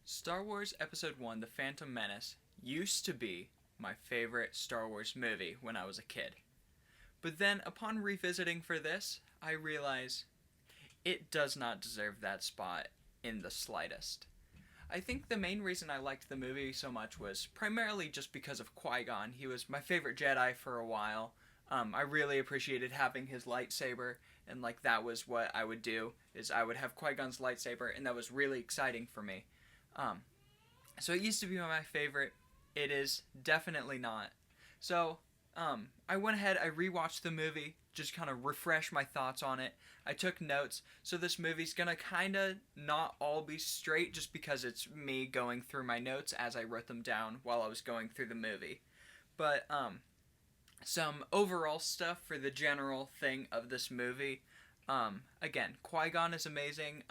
Star Wars Episode 1 The Phantom Menace used to be my favorite Star Wars movie when I was a kid. But then, upon revisiting for this, I realize it does not deserve that spot in the slightest. I think the main reason I liked the movie so much was primarily just because of Qui-Gon. He was my favorite Jedi for a while. I really appreciated having his lightsaber, and that was what I would do, is I would have Qui-Gon's lightsaber, and that was really exciting for me. Um, so it used to be my favorite. It is definitely not. So, I went ahead, I rewatched the movie, just kind of refresh my thoughts on it. I took notes, so this movie's gonna kind of not all be straight just because it's me going through my notes as I wrote them down while I was going through the movie. But, some overall stuff for the general thing of this movie. Again, Qui-Gon is amazing.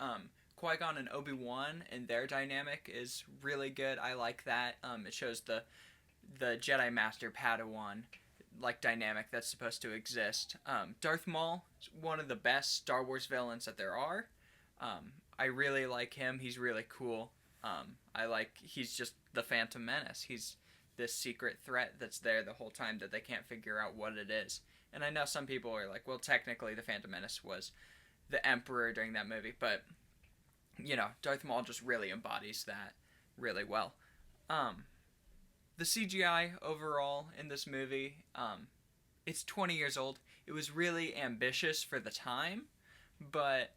Qui-Gon and Obi-Wan and their dynamic is really good. I like that. It shows the Jedi Master Padawan dynamic that's supposed to exist. Darth Maul is one of the best Star Wars villains that there are. I really like him. He's really cool. He's just the Phantom Menace. He's this secret threat that's there the whole time that they can't figure out what it is. And I know some people are like, well, technically the Phantom Menace was the Emperor during that movie, but Darth Maul just really embodies that really well. The CGI overall in this movie, it's 20 years old. It was really ambitious for the time, but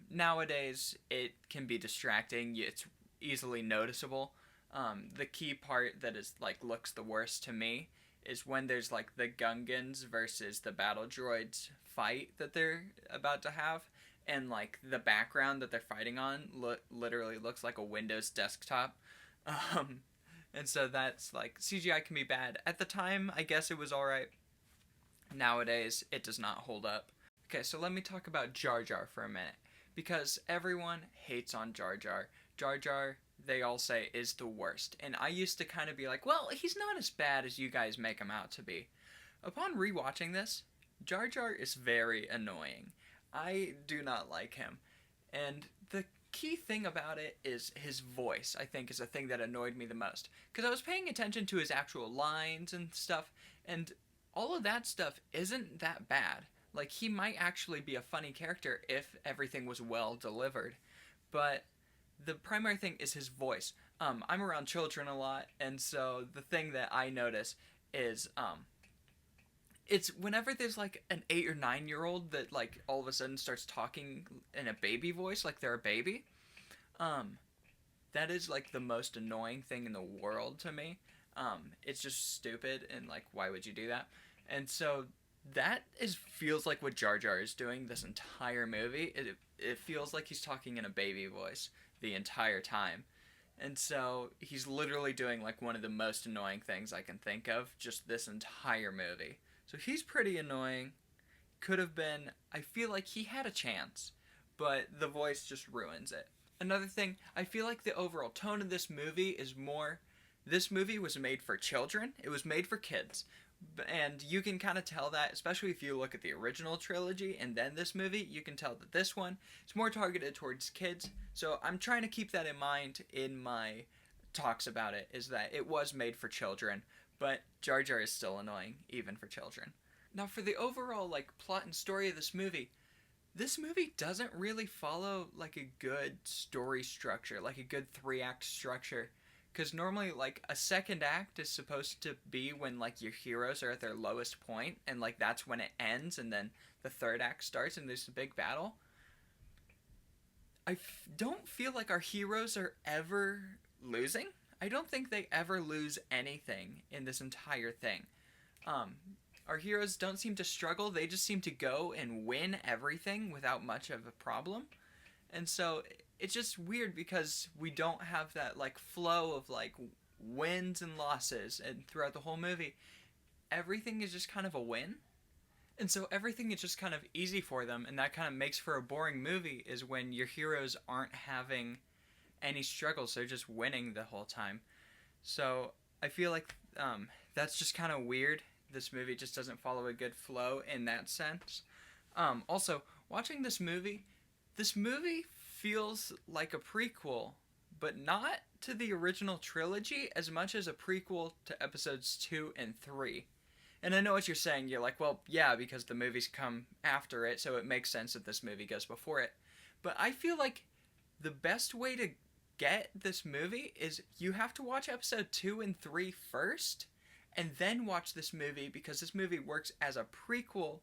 nowadays it can be distracting. It's easily noticeable. The key part that is looks the worst to me is when there's the Gungans versus the battle droids fight that they're about to have, and the background that they're fighting on literally looks like a Windows desktop. And so that's CGI can be bad. At the time, I guess it was alright. Nowadays, it does not hold up. Okay, so let me talk about Jar Jar for a minute, because everyone hates on Jar Jar. Jar Jar, they all say, is the worst. And I used to kind of be like, well, he's not as bad as you guys make him out to be. Upon rewatching this, Jar Jar is very annoying. I do not like him. And the key thing about it is his voice, I think, is the thing that annoyed me the most. Because I was paying attention to his actual lines and stuff, and all of that stuff isn't that bad. He might actually be a funny character if everything was well delivered. But the primary thing is his voice. I'm around children a lot, and so the thing that I notice is, it's whenever there's an 8 or 9-year-old that all of a sudden starts talking in a baby voice like they're a baby. That is the most annoying thing in the world to me. It's just stupid, and why would you do that? And so that feels like what Jar Jar is doing this entire movie. It feels like he's talking in a baby voice the entire time. And so he's literally doing one of the most annoying things I can think of just this entire movie. So he's pretty annoying. Could have been, I feel like he had a chance, but the voice just ruins it. Another thing, I feel like the overall tone of this movie is more, this movie was made for children. It was made for kids. And you can kind of tell that, especially if you look at the original trilogy and then this movie, you can tell that this one is more targeted towards kids. So I'm trying to keep that in mind in my talks about it, is that it was made for children, but Jar Jar is still annoying, even for children. Now, for the overall plot and story of this movie doesn't really follow a good story structure, a good 3-act structure. Because normally, a second act is supposed to be when, your heroes are at their lowest point, and, that's when it ends, and then the third act starts, and there's a big battle. I don't feel like our heroes are ever losing. I don't think they ever lose anything in this entire thing. Our heroes don't seem to struggle. They just seem to go and win everything without much of a problem. And so it's just weird because we don't have that flow of wins and losses, and throughout the whole movie everything is just kind of a win. And so everything is just kind of easy for them, and that kind of makes for a boring movie, is when your heroes aren't having any struggles, they're just winning the whole time. So I feel like that's just kind of weird. This movie just doesn't follow a good flow in that sense. Also, watching this movie feels like a prequel, but not to the original trilogy as much as a prequel to episodes 2 and 3. And I know what you're saying. You're like, well, yeah, because the movies come after it, so it makes sense that this movie goes before it. But I feel like the best way to get this movie is you have to watch episode 2 and 3 first, and then watch this movie, because this movie works as a prequel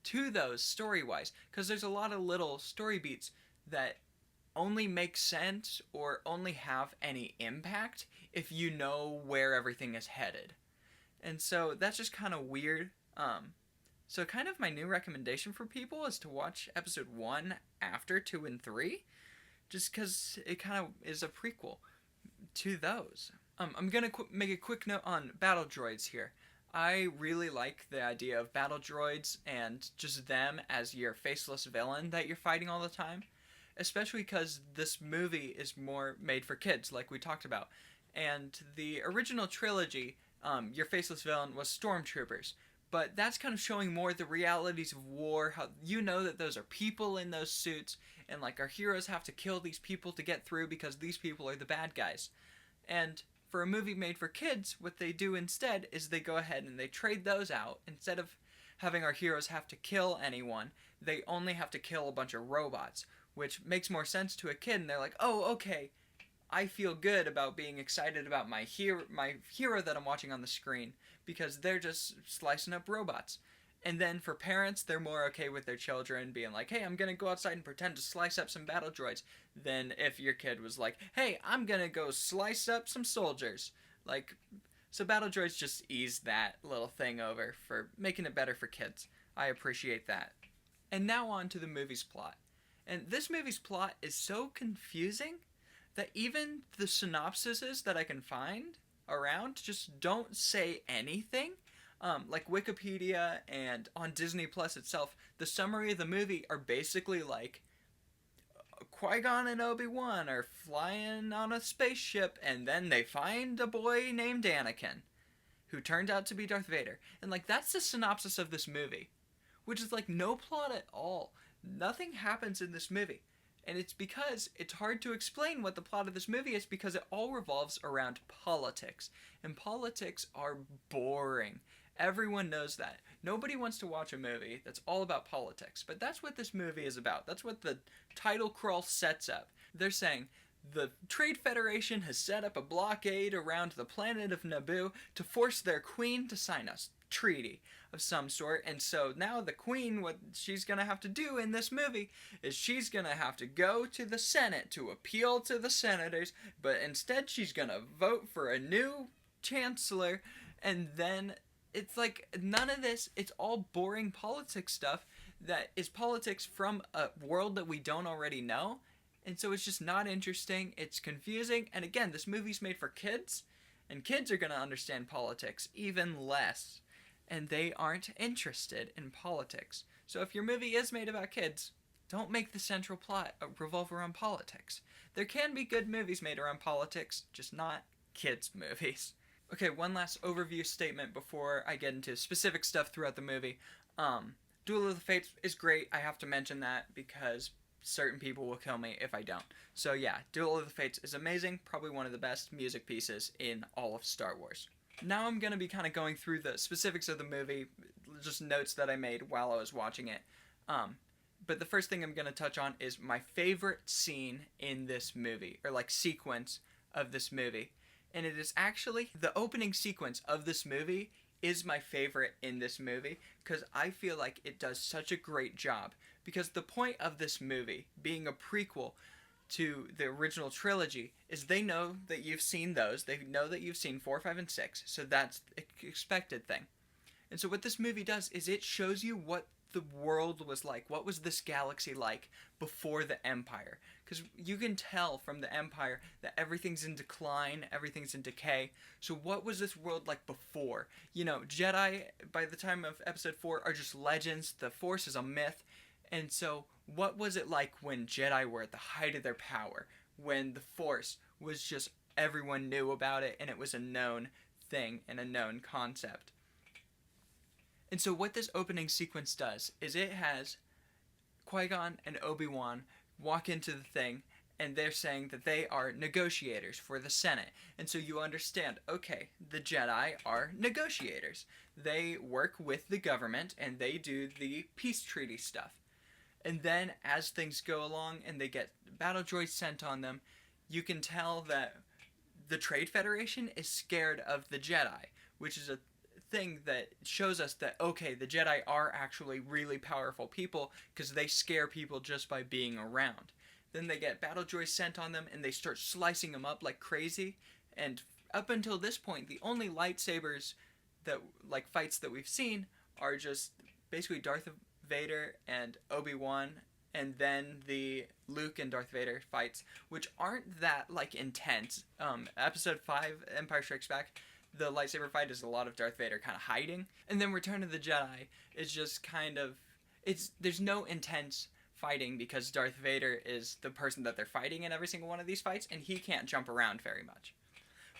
to those story-wise. Because there's a lot of little story beats that only make sense or only have any impact if you know where everything is headed. And so that's just kind of weird. So kind of my new recommendation for people is to watch episode 1 after 2 and 3, just because it kind of is a prequel to those. I'm going to make a quick note on battle droids here. I really like the idea of battle droids and just them as your faceless villain that you're fighting all the time, especially because this movie is more made for kids, like we talked about. And the original trilogy, your faceless villain was stormtroopers. But that's kind of showing more the realities of war, how you know that those are people in those suits, and like our heroes have to kill these people to get through because these people are the bad guys. And for a movie made for kids, what they do instead is they go ahead and they trade those out. Instead of having our heroes have to kill anyone, they only have to kill a bunch of robots, which makes more sense to a kid, and they're like, oh, okay, I feel good about being excited about my hero that I'm watching on the screen, because they're just slicing up robots. And then for parents, they're more okay with their children being like, hey, I'm going to go outside and pretend to slice up some battle droids, than if your kid was like, hey, I'm going to go slice up some soldiers. Like, so battle droids just ease that little thing over for making it better for kids. I appreciate that. And now on to the movie's plot. And this movie's plot is so confusing that even the synopsises that I can find around just don't say anything. Like Wikipedia and on Disney Plus itself, the summary of the movie are basically like Qui-Gon and Obi-Wan are flying on a spaceship, and then they find a boy named Anakin, who turned out to be Darth Vader. And like, that's the synopsis of this movie, which is like no plot at all. Nothing happens in this movie. And it's because it's hard to explain what the plot of this movie is, because it all revolves around politics. And politics are boring. Everyone knows that. Nobody wants to watch a movie that's all about politics. But that's what this movie is about. That's what the title crawl sets up. They're saying, the Trade Federation has set up a blockade around the planet of Naboo to force their queen to sign a treaty of some sort. And so now the queen, what she's going to have to do in this movie is she's going to have to go to the Senate to appeal to the senators, but instead she's going to vote for a new chancellor. And then it's like, none of this, it's all boring politics stuff that is politics from a world that we don't already know. And so it's just not interesting. It's confusing. And again, this movie's made for kids, and kids are going to understand politics even less. And they aren't interested in politics. So if your movie is made about kids, don't make the central plot revolve around politics. There can be good movies made around politics, just not kids' movies. Okay, one last overview statement before I get into specific stuff throughout the movie. Duel of the Fates is great. I have to mention that because certain people will kill me if I don't. So yeah, Duel of the Fates is amazing. Probably one of the best music pieces in all of Star Wars. Now I'm going to be kind of going through the specifics of the movie, just notes that I made while I was watching it. But the first thing I'm going to touch on is my favorite scene in this movie, or like sequence of this movie. And it is actually, the opening sequence of this movie is my favorite in this movie, because I feel like it does such a great job. Because the point of this movie, being a prequel to the original trilogy, is they know that you've seen those. They know that you've seen 4, 5, and 6. So that's the expected thing. And so what this movie does is it shows you what the world was like. What was this galaxy like before the Empire? Because you can tell from the Empire that everything's in decline, everything's in decay. So what was this world like before? You know, Jedi, by the time of episode 4, are just legends. The Force is a myth. And so, what was it like when Jedi were at the height of their power? When the Force was just, everyone knew about it, and it was a known thing and a known concept. And so what this opening sequence does is it has Qui-Gon and Obi-Wan walk into the thing, and they're saying that they are negotiators for the Senate. And so you understand, okay, the Jedi are negotiators. They work with the government and they do the peace treaty stuff. And then as things go along and they get battle droids sent on them, you can tell that the Trade Federation is scared of the Jedi, which is a thing that shows us that, okay, the Jedi are actually really powerful people because they scare people just by being around. Then they get battle droids sent on them and they start slicing them up like crazy. And up until this point, the only lightsabers that, like, fights that we've seen are just basically Darth Vader and Obi-Wan, and then the Luke and Darth Vader fights, which aren't that, like, intense. Episode 5, Empire Strikes Back, the lightsaber fight is a lot of Darth Vader kind of hiding. And then Return of the Jedi is just kind of, there's no intense fighting because Darth Vader is the person that they're fighting in every single one of these fights, and he can't jump around very much.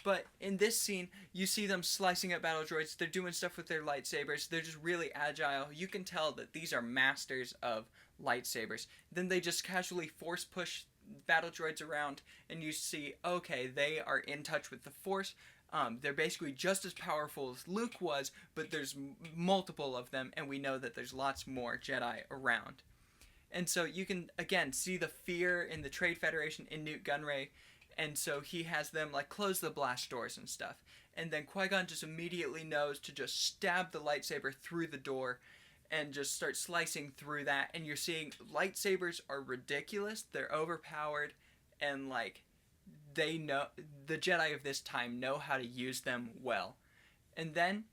But in this scene, you see them slicing up battle droids. They're doing stuff with their lightsabers. They're just really agile. You can tell that these are masters of lightsabers. Then they just casually force push battle droids around, and you see, okay, they are in touch with the Force. They're basically just as powerful as Luke was, but there's multiple of them, and we know that there's lots more Jedi around. And so you can, again, see the fear in the Trade Federation in Newt Gunray, and so he has them, like, close the blast doors and stuff. And then Qui-Gon just immediately knows to just stab the lightsaber through the door and just start slicing through that, and you're seeing lightsabers are ridiculous, they're overpowered, and, like, they know, the Jedi of this time know how to use them well. And then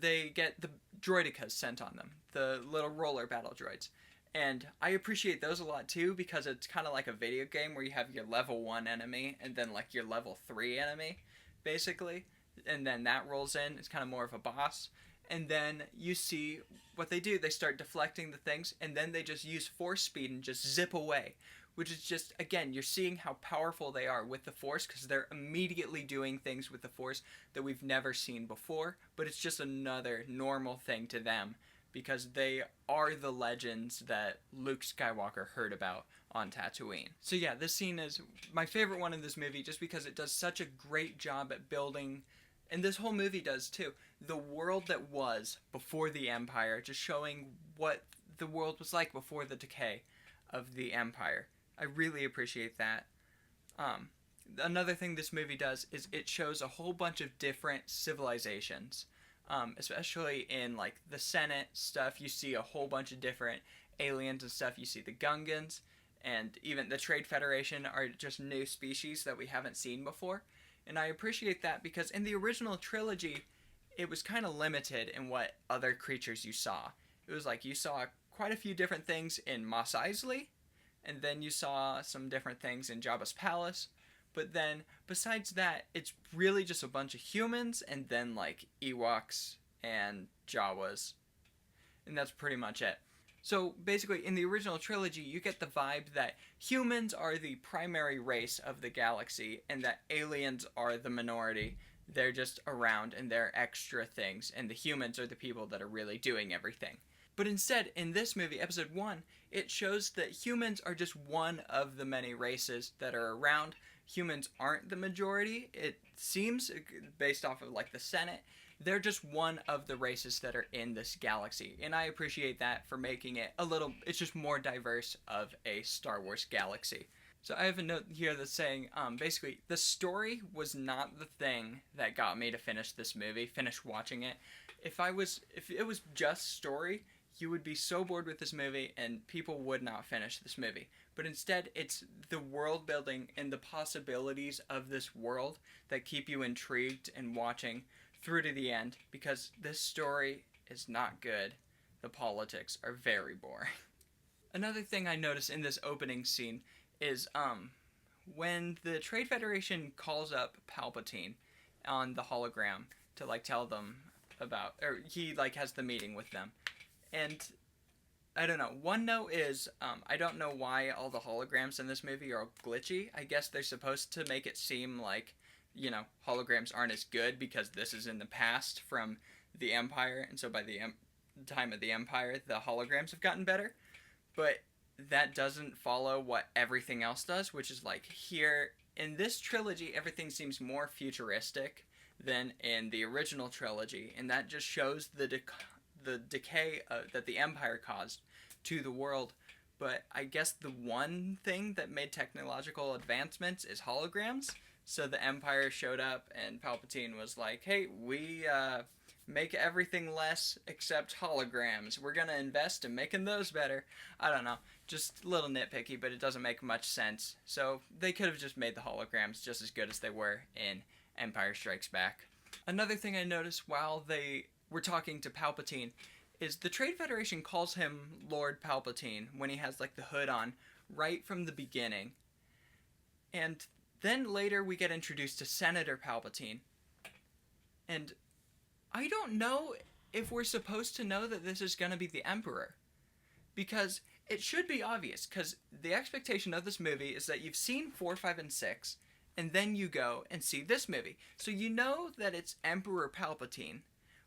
they get the droidicas sent on them, the little roller battle droids. And I appreciate those a lot too, because it's kind of like a video game where you have your level 1 enemy and then, like, your level 3 enemy, basically. And then that rolls in. It's kind of more of a boss. And then you see what they do. They start deflecting the things, and then they just use force speed and just zip away. Which is just, again, you're seeing how powerful they are with the Force, because they're immediately doing things with the Force that we've never seen before, but it's just another normal thing to them, because they are the legends that Luke Skywalker heard about on Tatooine. So yeah, this scene is my favorite one in this movie, just because it does such a great job at building, and this whole movie does too, the world that was before the Empire, just showing what the world was like before the decay of the Empire. I really appreciate that. Another thing this movie does is it shows a whole bunch of different civilizations. Especially in, like, the Senate stuff, you see a whole bunch of different aliens and stuff. You see the Gungans, and even the Trade Federation are just new species that we haven't seen before. And I appreciate that because in the original trilogy, it was kind of limited in what other creatures you saw. It was like you saw quite a few different things in Mos Eisley, and then you saw some different things in Jabba's palace. But then, besides that, it's really just a bunch of humans, and then, like, Ewoks and Jawas. And that's pretty much it. So, basically, in the original trilogy, you get the vibe that humans are the primary race of the galaxy, and that aliens are the minority. They're just around, and they're extra things, and the humans are the people that are really doing everything. But instead, in this movie, Episode 1, it shows that humans are just one of the many races that are around. Humans aren't the majority, it seems, based off of, like, the Senate. They're just one of the races that are in this galaxy. And I appreciate that for making it it's just more diverse of a Star Wars galaxy. So I have a note here that's saying, basically, the story was not the thing that got me to finish watching it. If it was just story, you would be so bored with this movie and people would not finish this movie. But instead, it's the world building and the possibilities of this world that keep you intrigued and watching through to the end, because this story is not good. The politics are very boring. Another thing I noticed in this opening scene is when the Trade Federation calls up Palpatine on the hologram to, like, tell them about, or he, like, has the meeting with them. And I don't know. One note is, I don't know why all the holograms in this movie are glitchy. I guess they're supposed to make it seem like, you know, holograms aren't as good because this is in the past from the Empire, and so by the time of the Empire, the holograms have gotten better. But that doesn't follow what everything else does, which is like here in this trilogy, everything seems more futuristic than in the original trilogy, and that just shows the decay that the Empire caused to the world. But I guess the one thing that made technological advancements is holograms. So the Empire showed up, and Palpatine was like, "Hey, we make everything less except holograms. We're gonna invest in making those better." I don't know, just a little nitpicky, but it doesn't make much sense. So they could have just made the holograms just as good as they were in Empire Strikes Back. Another thing I noticed while they were talking to Palpatine is the Trade Federation calls him Lord Palpatine when he has like the hood on right from the beginning. And then later we get introduced to Senator Palpatine. And I don't know if we're supposed to know that this is going to be the Emperor. Because it should be obvious, because the expectation of this movie is that you've seen 4, 5, and 6, and then you go and see this movie. So you know that it's Emperor Palpatine.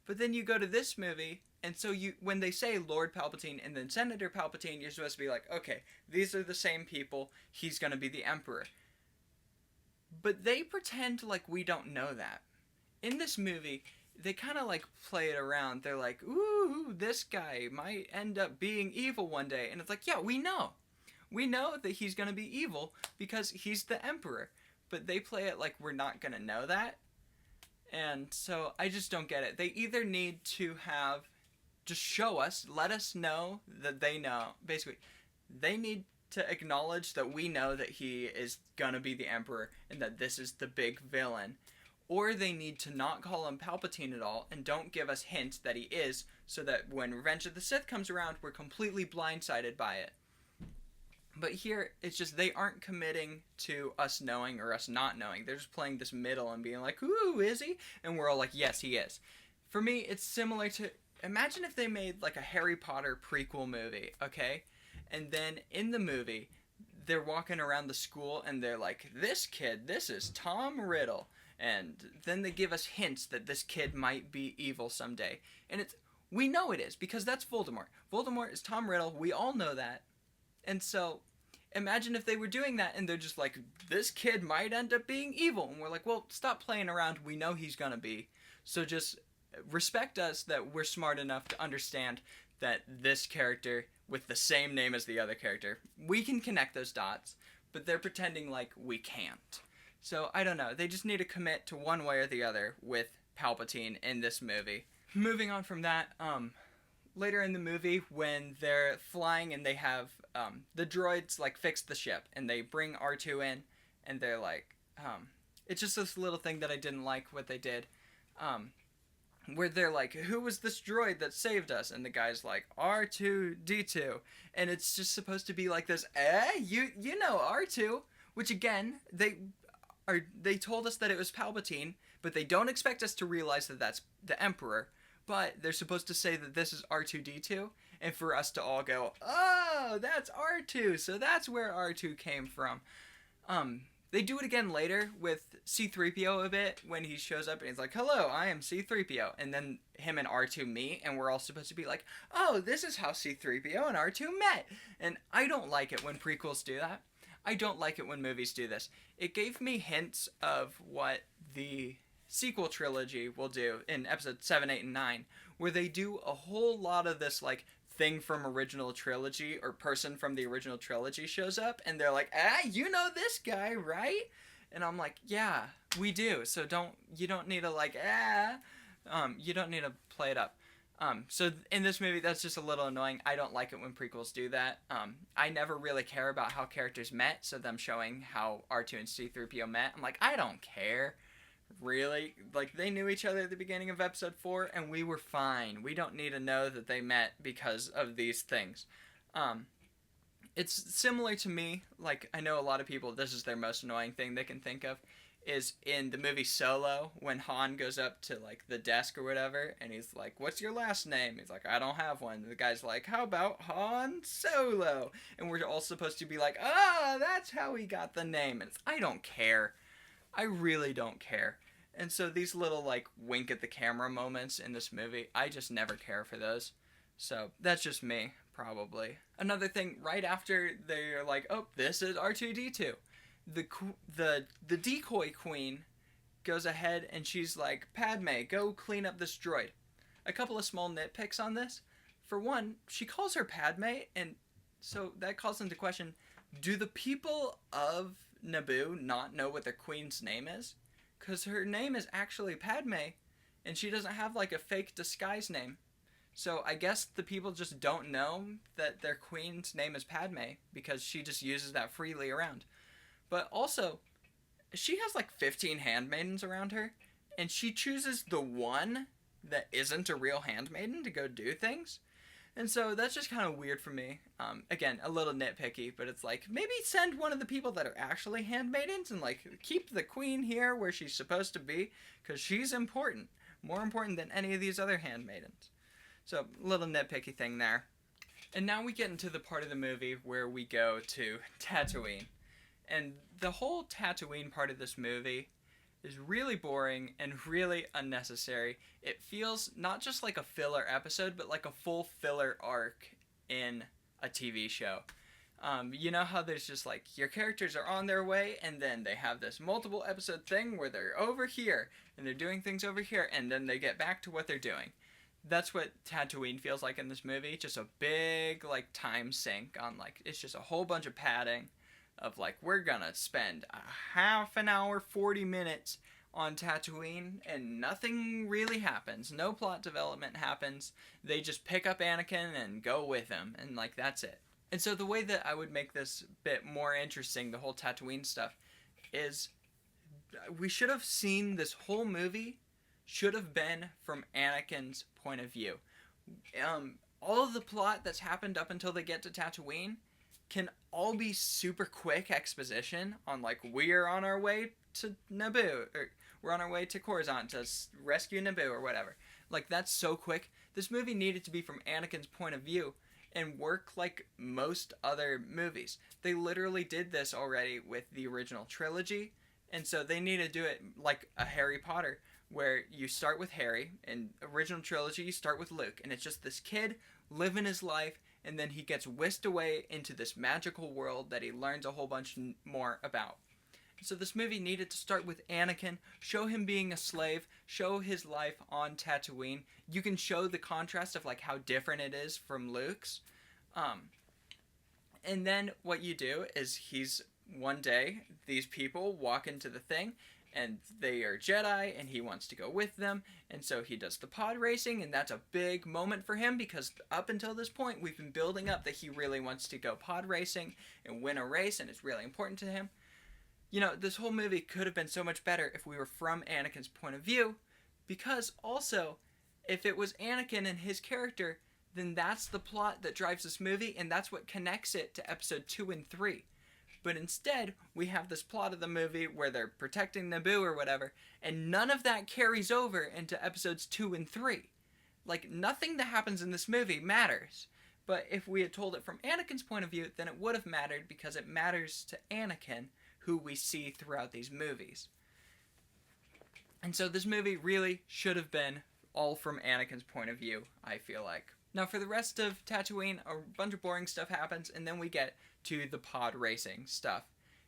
But then you go to this movie, and so when they say Lord Palpatine and then Senator Palpatine, you're supposed to be like, okay, these are the same people, he's going to be the Emperor. But they pretend like we don't know that. In this movie, they kind of like play it around. They're like, ooh, this guy might end up being evil one day. And it's like, yeah, we know. We know that he's going to be evil because he's the Emperor. But they play it like we're not going to know that. And so I just don't get it. They either need to just show us, let us know that they know. Basically, they need to acknowledge that we know that he is gonna be the Emperor and that this is the big villain. Or they need to not call him Palpatine at all and don't give us hints that he is, so that when Revenge of the Sith comes around, we're completely blindsided by it. But here, it's just they aren't committing to us knowing or us not knowing. They're just playing this middle and being like, ooh, is he? And we're all like, yes, he is. For me, it's similar to, imagine if they made like a Harry Potter prequel movie, okay? And then in the movie, they're walking around the school and they're like, this kid, this is Tom Riddle. And then they give us hints that this kid might be evil someday. And we know it is, because that's Voldemort. Voldemort is Tom Riddle. We all know that. And so, imagine if they were doing that and they're just like, this kid might end up being evil. And we're like, well, stop playing around. We know he's gonna be. So just respect us that we're smart enough to understand that this character with the same name as the other character, we can connect those dots, but they're pretending like we can't. So, I don't know. They just need to commit to one way or the other with Palpatine in this movie. Moving on from that, later in the movie, when they're flying and they have, the droids, like, fix the ship, and they bring R2 in, and they're like, it's just this little thing that I didn't like what they did, where they're like, who was this droid that saved us? And the guy's like, R2-D2. And it's just supposed to be like this, you know R2. Which again, they told us that it was Palpatine, but they don't expect us to realize that that's the Emperor. But they're supposed to say that this is R2-D2, and for us to all go, oh, that's R2, so that's where R2 came from. They do it again later with C-3PO a bit, when he shows up and he's like, hello, I am C-3PO. And then him and R2 meet, and we're all supposed to be like, oh, this is how C-3PO and R2 met. And I don't like it when prequels do that. I don't like it when movies do this. It gave me hints of what the sequel trilogy will do in episodes 7, 8, and 9, where they do a whole lot of this, like, thing from original trilogy or person from the original trilogy shows up and they're like, you know this guy, right? And I'm like, yeah, we do. So you don't need to like, you don't need to play it up. So in this movie, that's just a little annoying. I don't like it when prequels do that. I never really care about how characters met, so them showing how R2 and C-3PO met, I'm like, I don't care. Really? Like, they knew each other at the beginning of episode 4, and we were fine. We don't need to know that they met because of these things. It's similar to me, like, I know a lot of people, this is their most annoying thing they can think of, is in the movie Solo, when Han goes up to, like, the desk or whatever, and he's like, what's your last name? He's like, I don't have one. And the guy's like, how about Han Solo? And we're all supposed to be like, that's how he got the name. And I don't care. I really don't care. And so these little, like, wink at the camera moments in this movie, I just never care for those. So that's just me, probably. Another thing, right after they're like, oh, this is R2-D2, the decoy queen goes ahead and she's like, Padme, go clean up this droid. A couple of small nitpicks on this. For one, she calls her Padme, and so that calls into question, do the people of Naboo not know what their queen's name is? Because her name is actually Padme, and she doesn't have like a fake disguise name. So I guess the people just don't know that their queen's name is Padme, because she just uses that freely around. But also, she has like 15 handmaidens around her, and she chooses the one that isn't a real handmaiden to go do things. And so that's just kind of weird for me. Again, a little nitpicky, but it's like, maybe send one of the people that are actually handmaidens and like keep the queen here where she's supposed to be, because she's important. More important than any of these other handmaidens. So, little nitpicky thing there. And now we get into the part of the movie where we go to Tatooine. And the whole Tatooine part of this movie is really boring and really unnecessary. It feels not just like a filler episode, but like a full filler arc in a TV show. You know how there's just like, your characters are on their way, and then they have this multiple episode thing where they're over here, and they're doing things over here, and then they get back to what they're doing. That's what Tatooine feels like in this movie. Just a big, like, time sink on, like, it's just a whole bunch of padding of, like, we're gonna spend a half an hour, 40 minutes on Tatooine, and nothing really happens. No plot development happens. They just pick up Anakin and go with him, and, like, that's it. And so the way that I would make this bit more interesting, the whole Tatooine stuff, is we should have seen this whole movie should have been from Anakin's point of view. All of the plot that's happened up until they get to Tatooine can all be super quick exposition on, like, we're on our way to Naboo, or we're on our way to Coruscant to rescue Naboo or whatever. Like, that's so quick. This movie needed to be from Anakin's point of view and work like most other movies. They literally did this already with the original trilogy, and so they need to do it like a Harry Potter, where you start with Harry. In original trilogy, you start with Luke, and it's just this kid living his life, and then he gets whisked away into this magical world that he learns a whole bunch more about. So this movie needed to start with Anakin, show him being a slave, show his life on Tatooine. You can show the contrast of, like, how different it is from Luke's. And then what you do is one day, these people walk into the thing, and they are Jedi, and he wants to go with them, and so he does the pod racing, and that's a big moment for him, because up until this point, we've been building up that he really wants to go pod racing and win a race, and it's really important to him. You know, this whole movie could have been so much better if we were from Anakin's point of view, because also, if it was Anakin and his character, then that's the plot that drives this movie, and that's what connects it to episode 2 and 3. But instead, we have this plot of the movie where they're protecting Naboo or whatever, and none of that carries over into episodes 2 and 3. Like, nothing that happens in this movie matters. But if we had told it from Anakin's point of view, then it would have mattered, because it matters to Anakin, who we see throughout these movies. And so this movie really should have been all from Anakin's point of view, I feel like. Now, for the rest of Tatooine, a bunch of boring stuff happens, and then we get to the pod racing stuff.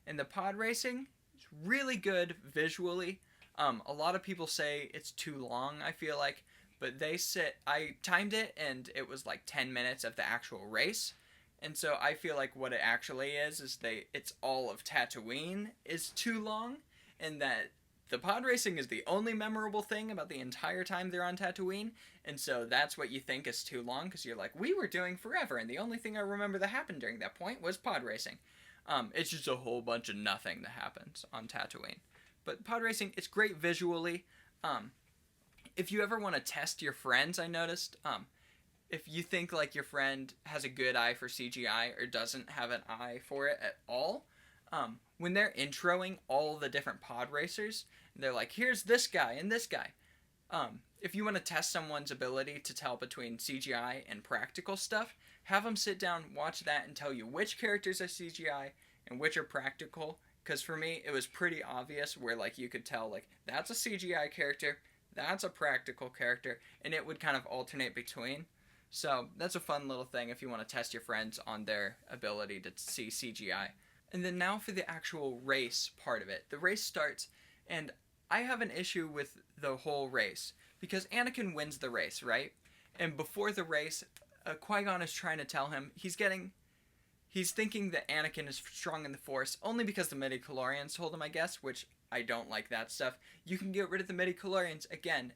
And the pod racing is really good visually. A lot of people say it's too long, I feel like, but I timed it, and it was like 10 minutes of the actual race. And so I feel like what it actually is it's all of Tatooine is too long, and that the pod racing is the only memorable thing about the entire time they're on Tatooine, and so that's what you think is too long, because you're like, we were doing forever, and the only thing I remember that happened during that point was pod racing. It's just a whole bunch of nothing that happens on Tatooine. But pod racing, it's great visually. If you ever want to test your friends, I noticed, if you think like your friend has a good eye for CGI or doesn't have an eye for it at all, when they're introing all the different pod racers, they're like, here's this guy and this guy. If you want to test someone's ability to tell between CGI and practical stuff, have them sit down, watch that, and tell you which characters are CGI and which are practical. Because for me, it was pretty obvious where, like, you could tell, like, that's a CGI character, that's a practical character, and it would kind of alternate between. So that's a fun little thing if you want to test your friends on their ability to see CGI. And then now for the actual race part of it. The race starts, and I have an issue with the whole race because Anakin wins the race, right? And before the race, Qui-Gon is trying to tell him he's thinking that Anakin is strong in the Force only because the midi-chlorians told him, I guess, which I don't like that stuff. You can get rid of the midi-chlorians again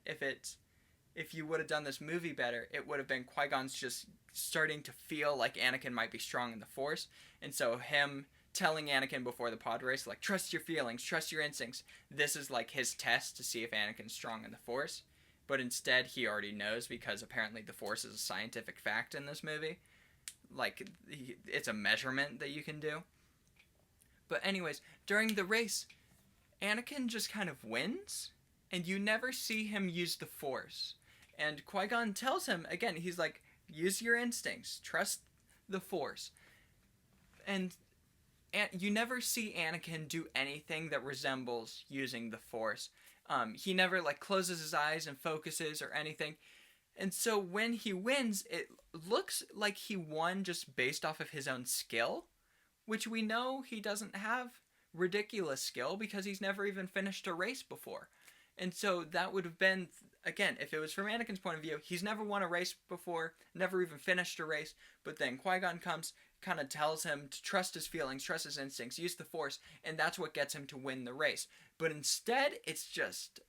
if you would have done this movie better. It would have been Qui-Gon's just starting to feel like Anakin might be strong in the Force, and so him telling Anakin before the pod race, like, trust your feelings, trust your instincts. This is like his test to see if Anakin's strong in the Force. But instead, he already knows because apparently the Force is a scientific fact in this movie. Like, it's a measurement that you can do. But anyways, during the race, Anakin just kind of wins, and you never see him use the Force. And Qui-Gon tells him, again, he's like, use your instincts, trust the Force. And you never see Anakin do anything that resembles using the Force. He never, like, closes his eyes and focuses or anything. And so when he wins, it looks like he won just based off of his own skill, which we know he doesn't have ridiculous skill because he's never even finished a race before. And so that would have been, again, if it was from Anakin's point of view, he's never won a race before, never even finished a race, but then Qui-Gon comes, kind of tells him to trust his feelings, trust his instincts, use the Force, and that's what gets him to win the race. But instead, it's just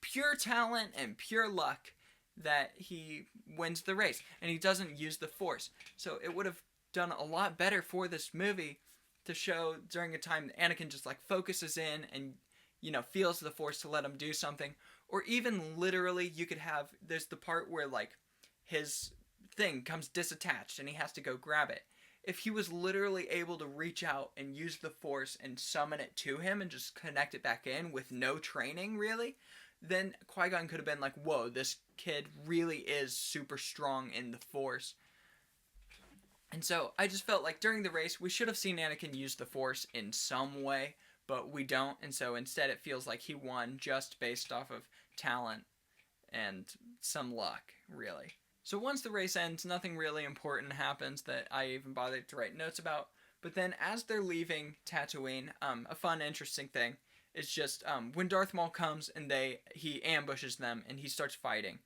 pure talent and pure luck that he wins the race, and he doesn't use the Force. So it would have done a lot better for this movie to show during a time that Anakin just, like, focuses in and, you know, feels the Force to let him do something. Or even literally, you could have, there's the part where, like, his thing comes disattached and he has to go grab it. If he was literally able to reach out and use the Force and summon it to him and just connect it back in with no training, really, then Qui-Gon could have been like, whoa, this kid really is super strong in the Force. And so I just felt like during the race, we should have seen Anakin use the Force in some way, but we don't. And so instead it feels like he won just based off of talent and some luck, really. So once the race ends, nothing really important happens that I even bothered to write notes about. But then as they're leaving Tatooine, a fun, interesting thing is just when Darth Maul comes and he ambushes them and he starts fighting.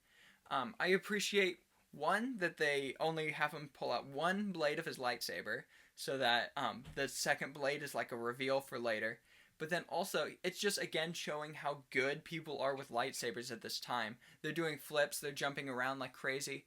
I appreciate, one, that they only have him pull out one blade of his lightsaber so that the second blade is like a reveal for later. But then also, it's just, again, showing how good people are with lightsabers at this time. They're doing flips, they're jumping around like crazy.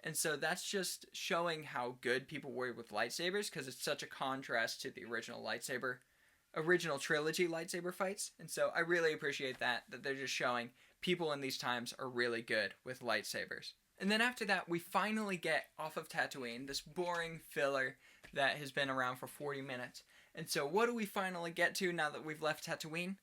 And so that's just showing how good people were with lightsabers, because it's such a contrast to the original trilogy lightsaber fights. And so I really appreciate that they're just showing people in these times are really good with lightsabers. And then after that, we finally get off of Tatooine, this boring filler that has been around for 40 minutes. And so what do we finally get to now that we've left Tatooine?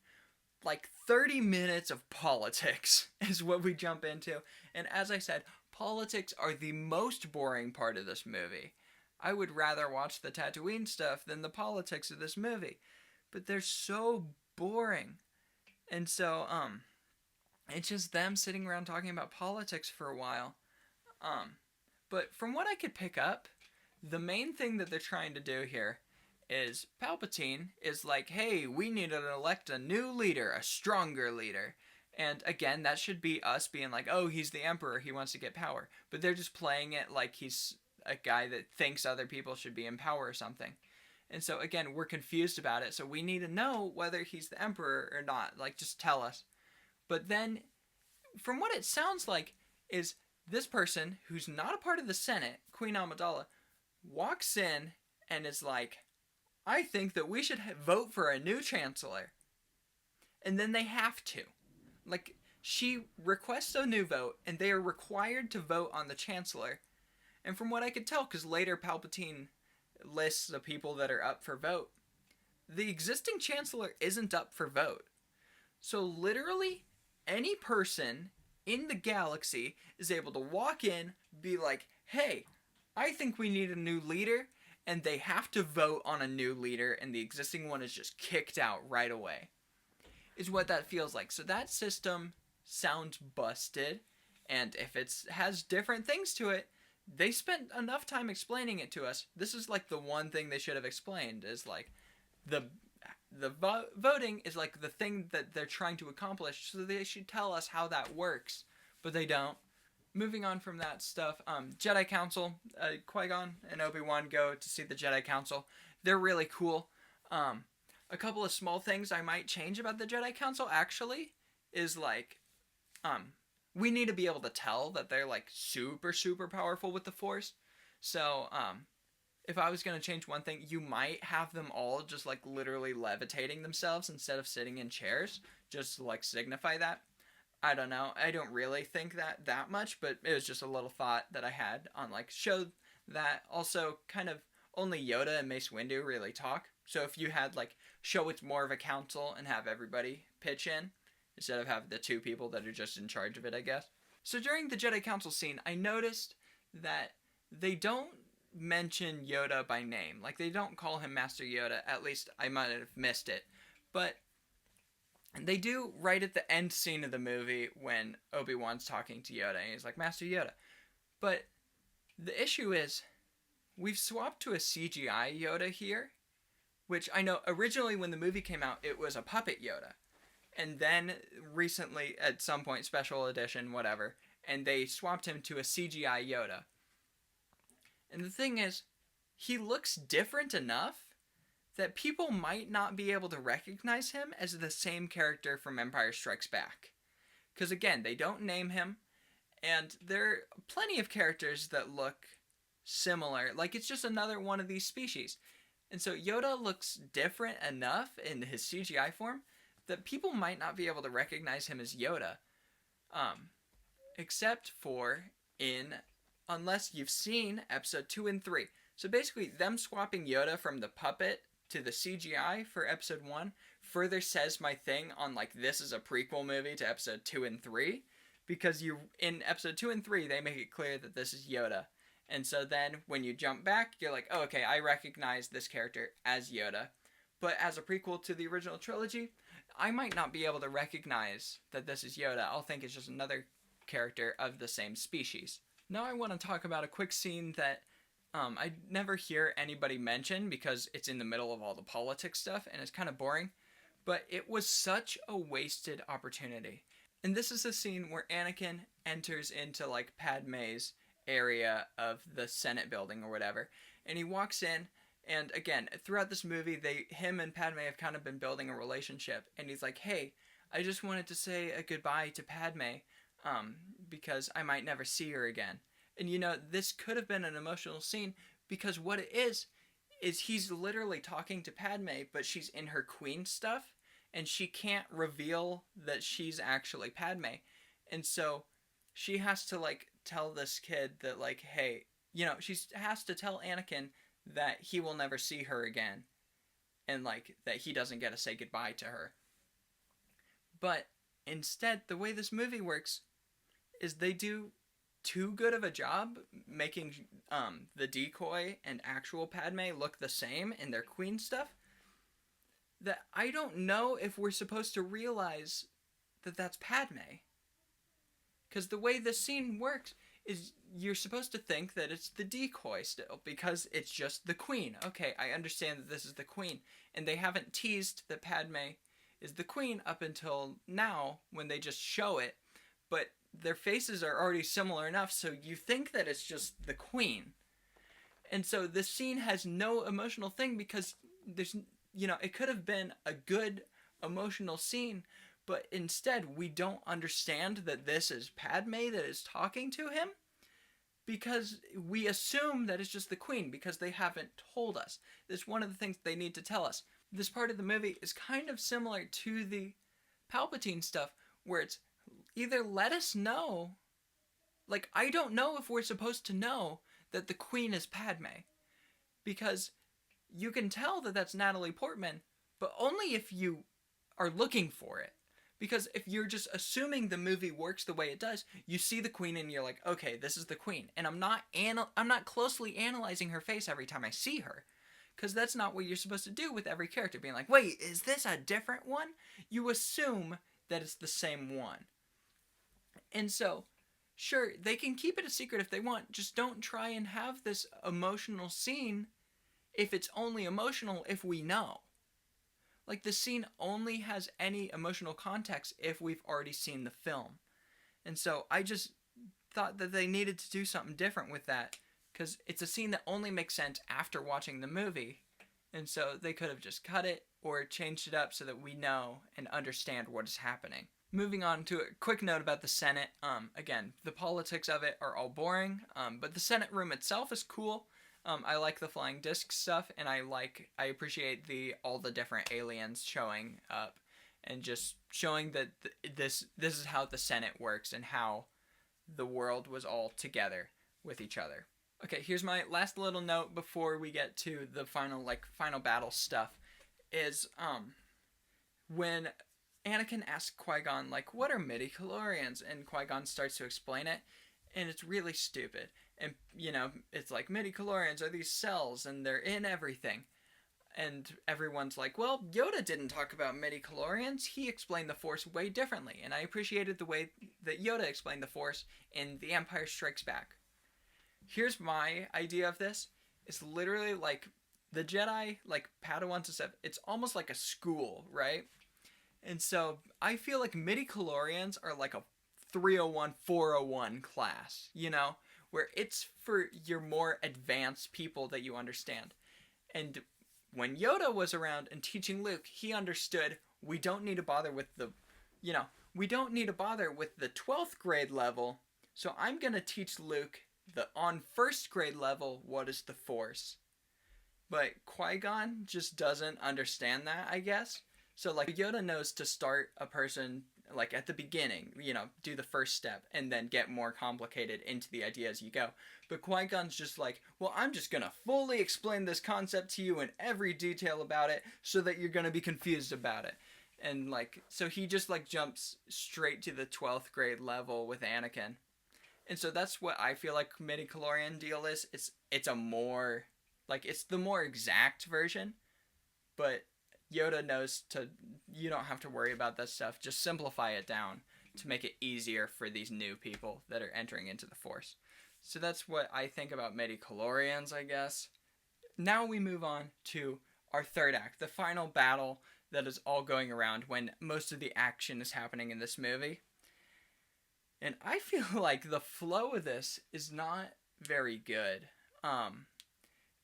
Like 30 minutes of politics is what we jump into. And as I said, politics are the most boring part of this movie. I would rather watch the Tatooine stuff than the politics of this movie. But they're so boring. And so, it's just them sitting around talking about politics for a while. But from what I could pick up, the main thing that they're trying to do here is Palpatine is like, hey, we need to elect a new leader, a stronger leader. And again, that should be us being like, oh, he's the Emperor, he wants to get power. But they're just playing it like he's a guy that thinks other people should be in power or something. And so again, we're confused about it, so we need to know whether he's the Emperor or not. Like, just tell us. But then, from what it sounds like, is this person, who's not a part of the Senate, Queen Amidala, walks in and is like, I think that we should vote for a new chancellor. And then they have to. Like, she requests a new vote, and they are required to vote on the chancellor. And from what I could tell, because later Palpatine lists the people that are up for vote, the existing chancellor isn't up for vote. So literally, any person in the galaxy is able to walk in, be like, hey, I think we need a new leader, and they have to vote on a new leader, and the existing one is just kicked out right away, is what that feels like. So that system sounds busted, and if it has different things to it, they spent enough time explaining it to us. This is like the one thing they should have explained is like the voting is like the thing that they're trying to accomplish, so they should tell us how that works, but they don't. Moving on from that stuff, Jedi Council, Qui-Gon and Obi-Wan go to see the Jedi Council. They're really cool. A couple of small things I might change about the Jedi Council actually is like, we need to be able to tell that they're like super, super powerful with the Force. So, if I was going to change one thing, you might have them all just like literally levitating themselves instead of sitting in chairs, just to like signify that. I don't know. I don't really think that much, but it was just a little thought that I had on like show that also kind of only Yoda and Mace Windu really talk. So if you had like show it's more of a council and have everybody pitch in instead of have the two people that are just in charge of it, I guess. So during the Jedi Council scene, I noticed that they don't mention Yoda by name. Like they don't call him Master Yoda. At least I might have missed it. But they do right at the end scene of the movie when Obi-Wan's talking to Yoda and he's like, Master Yoda. But the issue is, we've swapped to a CGI Yoda here, which I know originally when the movie came out, it was a puppet Yoda. And then recently, at some point, special edition, whatever, and they swapped him to a CGI Yoda. And the thing is, he looks different enough that people might not be able to recognize him as the same character from Empire Strikes Back. Because again, they don't name him, and there are plenty of characters that look similar. Like, it's just another one of these species. And so Yoda looks different enough in his CGI form that people might not be able to recognize him as Yoda. Except for unless you've seen episode 2 and 3. So basically, them swapping Yoda from the puppet to the CGI for episode 1 further says my thing on like this is a prequel movie to episode 2 and 3, because in episode 2 and 3 they make it clear that this is Yoda, and so then when you jump back you're like, oh, okay, I recognize this character as Yoda. But as a prequel to the original trilogy, I might not be able to recognize that this is Yoda. I'll think it's just another character of the same species. Now I want to talk about a quick scene that I never hear anybody mention because it's in the middle of all the politics stuff and it's kind of boring, but it was such a wasted opportunity. And this is a scene where Anakin enters into like Padme's area of the Senate building or whatever, and he walks in, and again, throughout this movie, him and Padme have kind of been building a relationship, and he's like, hey, I just wanted to say a goodbye to Padme, because I might never see her again. And you know, this could have been an emotional scene, because what it is he's literally talking to Padme, but she's in her queen stuff, and she can't reveal that she's actually Padme. And so she has to like tell this kid that like, hey, you know, she has to tell Anakin that he will never see her again, and like that he doesn't get to say goodbye to her. But instead, the way this movie works is they do too good of a job making the decoy and actual Padme look the same in their queen stuff, that I don't know if we're supposed to realize that that's Padme. Because the way this scene works is you're supposed to think that it's the decoy still, because it's just the queen. Okay, I understand that this is the queen, and they haven't teased that Padme is the queen up until now when they just show it, but their faces are already similar enough, so you think that it's just the queen. And so this scene has no emotional thing, because there's, you know, it could have been a good emotional scene, but instead we don't understand that this is Padme that is talking to him, because we assume that it's just the queen, because they haven't told us. That's one of the things they need to tell us. This part of the movie is kind of similar to the Palpatine stuff, where it's either let us know, like, I don't know if we're supposed to know that the queen is Padme, because you can tell that that's Natalie Portman, but only if you are looking for it. Because if you're just assuming the movie works the way it does, you see the queen and you're like, okay, this is the queen. And I'm not closely analyzing her face every time I see her. Because that's not what you're supposed to do with every character. Being like, wait, is this a different one? You assume that it's the same one. And so, Sure, they can keep it a secret if they want, just don't try and have this emotional scene if it's only emotional if we know. Like, the scene only has any emotional context if we've already seen the film. And so I just thought that they needed to do something different with that, because it's a scene that only makes sense after watching the movie. And so they could have just cut it or changed it up so that we know and understand what is happening. Moving on to a quick note about the Senate. Again, the politics of it are all boring, but the Senate room itself is cool. I like the flying disc stuff, and I appreciate all the different aliens showing up, and just showing that this is how the Senate works and how the world was all together with each other. Okay, here's my last little note before we get to the final battle stuff. Is when Anakin asks Qui-Gon, like, what are midi-chlorians? And Qui-Gon starts to explain it, and it's really stupid. And, it's like, midi-chlorians are these cells, and they're in everything. And everyone's like, well, Yoda didn't talk about midi-chlorians. He explained the Force way differently. And I appreciated the way that Yoda explained the Force in The Empire Strikes Back. Here's my idea of this. It's literally like the Jedi, like Padawans and stuff, it's almost like a school, right? And so I feel like midi-chlorians are like a 301, 401 class, where it's for your more advanced people that you understand. And when Yoda was around and teaching Luke, he understood we don't need to bother with the 12th grade level, so I'm going to teach Luke on first grade level what is the Force. But Qui-Gon just doesn't understand that, I guess. So, like, Yoda knows to start a person, like, at the beginning, do the first step, and then get more complicated into the idea as you go. But Qui-Gon's just like, well, I'm just gonna fully explain this concept to you in every detail about it, so that you're gonna be confused about it. And, like, so he just, like, jumps straight to the 12th grade level with Anakin. And so that's what I feel like midi-chlorian deal is. It's a more, like, it's the more exact version, but Yoda knows you don't have to worry about that stuff. Just simplify it down to make it easier for these new people that are entering into the Force. So that's what I think about midi-chlorians, I guess. Now we move on to our third act, the final battle that is all going around when most of the action is happening in this movie. And I feel like the flow of this is not very good.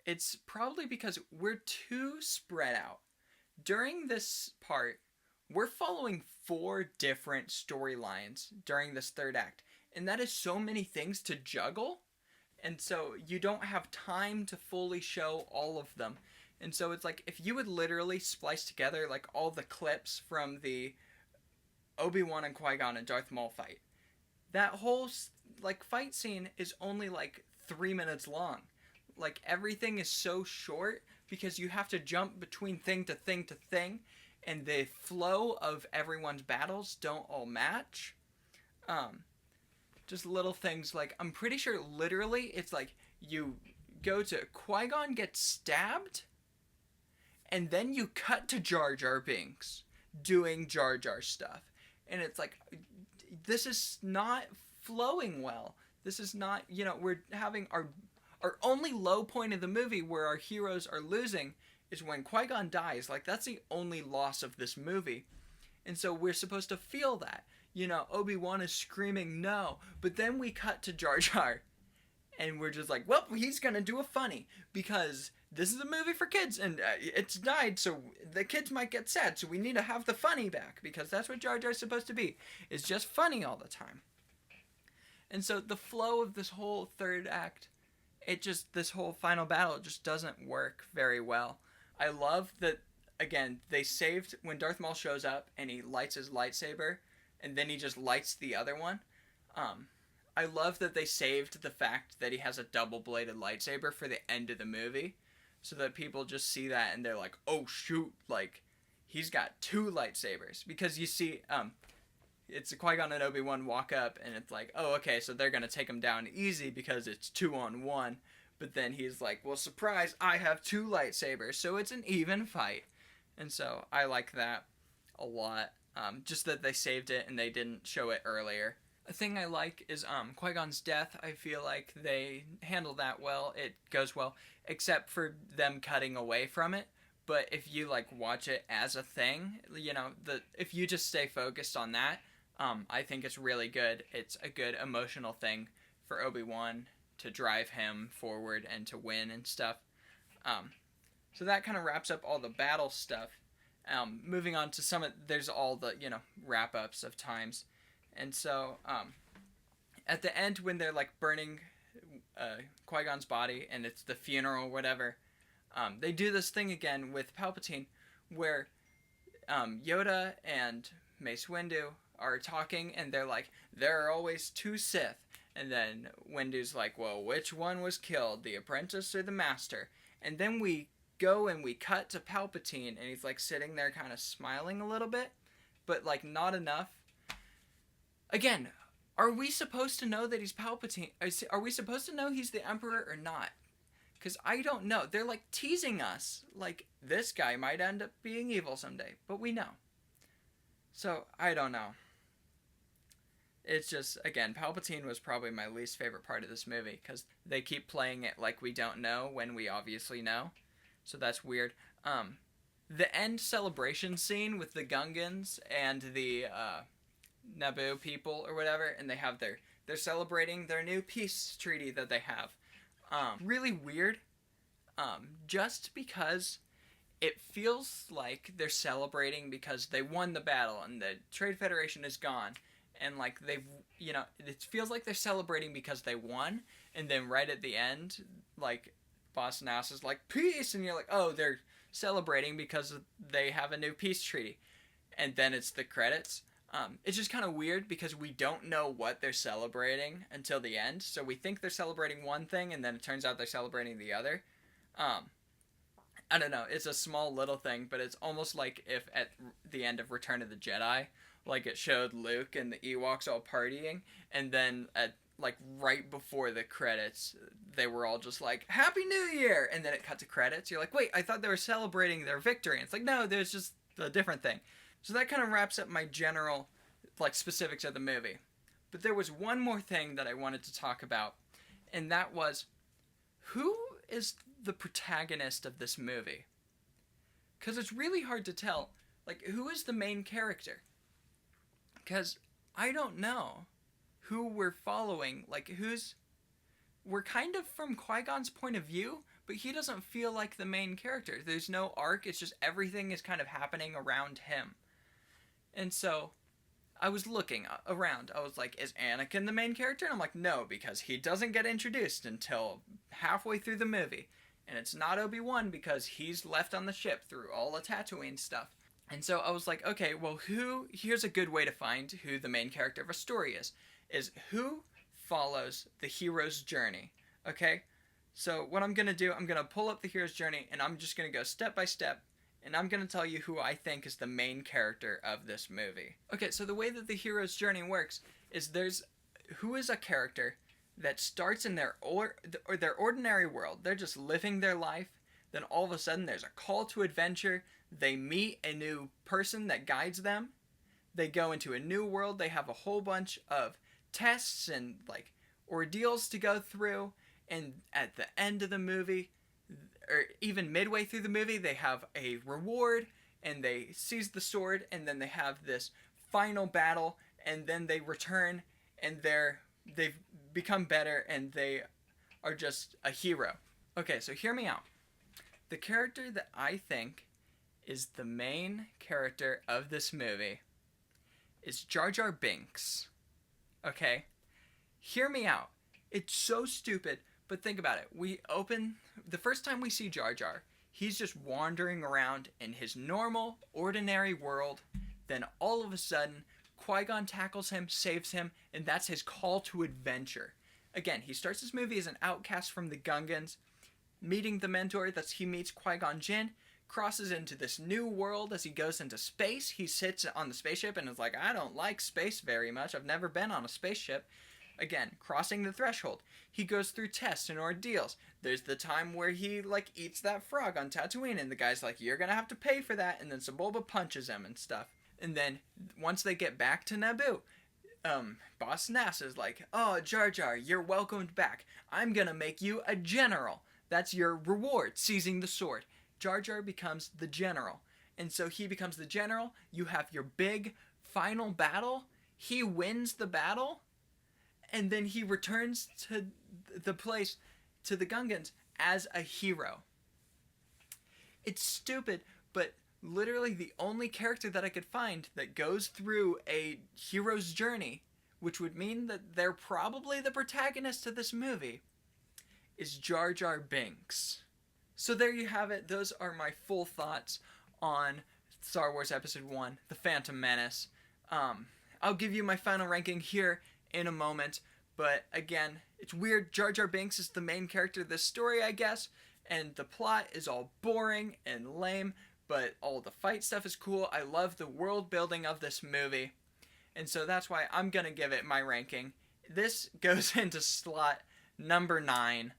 It's probably because we're too spread out. During this part, we're following 4 different storylines during this third act. And that is so many things to juggle. And so you don't have time to fully show all of them. And so it's like, if you would literally splice together, like, all the clips from the Obi-Wan and Qui-Gon and Darth Maul fight, that whole, like, fight scene is only, like, 3 minutes long. Like, everything is so short because you have to jump between thing to thing to thing, and the flow of everyone's battles don't all match. Just little things, like, I'm pretty sure literally it's like you go to Qui-Gon gets stabbed, and then you cut to Jar Jar Binks doing Jar Jar stuff. And it's like, this is not flowing well. This is not, we're having our only low point of the movie where our heroes are losing is when Qui-Gon dies. Like, that's the only loss of this movie. And so we're supposed to feel that. Obi-Wan is screaming no. But then we cut to Jar Jar. And we're just like, well, he's going to do a funny. Because this is a movie for kids. And it's died, so the kids might get sad. So we need to have the funny back. Because that's what Jar Jar's supposed to be. It's just funny all the time. And so the flow of this whole third act, this whole final battle just doesn't work very well. I love that, again, they saved when Darth Maul shows up and he lights his lightsaber and then he just lights the other one. I love that they saved the fact that he has a double-bladed lightsaber for the end of the movie so that people just see that and they're like, oh shoot, like, he's got 2 lightsabers. Because you see, it's Qui-Gon and Obi-Wan walk up, and it's like, oh, okay, so they're going to take him down easy because it's 2-on-1. But then he's like, well, surprise, I have 2 lightsabers, so it's an even fight. And so I like that a lot. Just that they saved it and they didn't show it earlier. A thing I like is Qui-Gon's death. I feel like they handle that well. It goes well, except for them cutting away from it. But if you like watch it as a thing, if you just stay focused on that, I think it's really good. It's a good emotional thing for Obi-Wan to drive him forward and to win and stuff. So that kind of wraps up all the battle stuff. Moving on to there's all the wrap ups of times. And so, at the end, when they're like burning Qui-Gon's body and it's the funeral, whatever, they do this thing again with Palpatine, where Yoda and Mace Windu are talking, and they're like, "There are always two Sith," and then Windu's like, "Well, which one was killed, the apprentice or the master?" And then we go and we cut to Palpatine, and he's like sitting there, kind of smiling a little bit, but like not enough. Again, are we supposed to know that he's Palpatine? Are we supposed to know he's the Emperor or not? Because I don't know. They're like teasing us. Like, this guy might end up being evil someday. But we know. So, I don't know. It's just, again, Palpatine was probably my least favorite part of this movie. Because they keep playing it like we don't know when we obviously know. So that's weird. The end celebration scene with the Gungans and the Naboo people or whatever, and they're celebrating their new peace treaty that they have. Really weird, just because it feels like they're celebrating because they won the battle and the Trade Federation is gone, and like it feels like they're celebrating because they won, and then right at the end, like Boss Nass is like, "Peace," and you're like, oh, they're celebrating because they have a new peace treaty, and then it's the credits. It's just kind of weird because we don't know what they're celebrating until the end. So we think they're celebrating one thing, and then it turns out they're celebrating the other. I don't know. It's a small little thing, but it's almost like if at the end of Return of the Jedi, like it showed Luke and the Ewoks all partying, and then at like right before the credits, they were all just like, "Happy New Year!" And then it cut to credits. You're like, wait, I thought they were celebrating their victory. And it's like, no, there's just a different thing. So that kind of wraps up my general, like, specifics of the movie. But there was one more thing that I wanted to talk about, and that was, who is the protagonist of this movie? Because it's really hard to tell, like, who is the main character? Because I don't know who we're following, like, we're kind of from Qui-Gon's point of view, but he doesn't feel like the main character. There's no arc, it's just everything is kind of happening around him. And so, I was looking around. I was like, is Anakin the main character? And I'm like, no, because he doesn't get introduced until halfway through the movie. And it's not Obi-Wan because he's left on the ship through all the Tatooine stuff. And so I was like, okay, well, here's a good way to find who the main character of a story is who follows the hero's journey, okay? So what I'm going to do, I'm going to pull up the hero's journey, and I'm just going to go step by step, and I'm going to tell you who I think is the main character of this movie. Okay, so the way that the hero's journey works is who is a character that starts in their ordinary world. They're just living their life. Then all of a sudden there's a call to adventure. They meet a new person that guides them. They go into a new world. They have a whole bunch of tests and like ordeals to go through. And at the end of the movie, or even midway through the movie, they have a reward and they seize the sword, and then they have this final battle, and then they return and they've become better and they are just a hero. Okay, so hear me out. The character that I think is the main character of this movie is Jar Jar Binks. Okay? Hear me out. It's so stupid, but think about it. The first time we see Jar Jar, he's just wandering around in his normal, ordinary world. Then all of a sudden, Qui-Gon tackles him, saves him, and that's his call to adventure. Again, he starts this movie as an outcast from the Gungans, meeting the mentor that he meets Qui-Gon Jinn, crosses into this new world as he goes into space. He sits on the spaceship and is like, I don't like space very much. I've never been on a spaceship. Again, crossing the threshold. He goes through tests and ordeals. There's the time where he, like, eats that frog on Tatooine, and the guy's like, you're gonna have to pay for that, and then Sebulba punches him and stuff. And then, once they get back to Naboo, Boss Nass is like, "Oh, Jar Jar, you're welcomed back. I'm gonna make you a general. That's your reward, seizing the sword." Jar Jar becomes the general. And so he becomes the general. You have your big final battle. He wins the battle. And then he returns to the place, to the Gungans, as a hero. It's stupid, but literally the only character that I could find that goes through a hero's journey, which would mean that they're probably the protagonist of this movie, is Jar Jar Binks. So there you have it. Those are my full thoughts on Star Wars Episode 1, The Phantom Menace. I'll give you my final ranking here in a moment, but again, it's weird. Jar Jar Binks is the main character of this story, I guess, and the plot is all boring and lame, but all the fight stuff is cool. I love the world building of this movie, and so that's why I'm going to give it my ranking. This goes into slot number 9.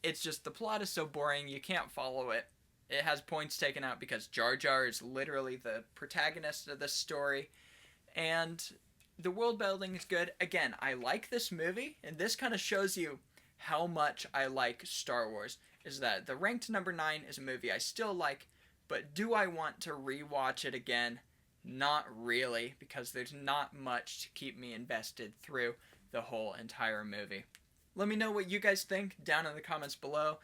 It's just the plot is so boring, you can't follow it. It has points taken out because Jar Jar is literally the protagonist of this story, and the world building is good. Again, I like this movie, and this kind of shows you how much I like Star Wars, is that the ranked number 9 is a movie I still like, but do I want to rewatch it again? Not really, because there's not much to keep me invested through the whole entire movie. Let me know what you guys think down in the comments below.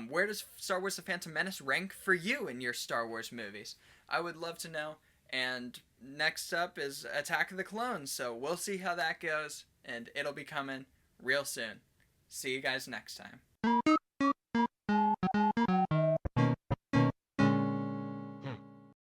Where does Star Wars The Phantom Menace rank for you in your Star Wars movies? I would love to know. And next up is Attack of the Clones, so we'll see how that goes, and it'll be coming real soon. See you guys next time.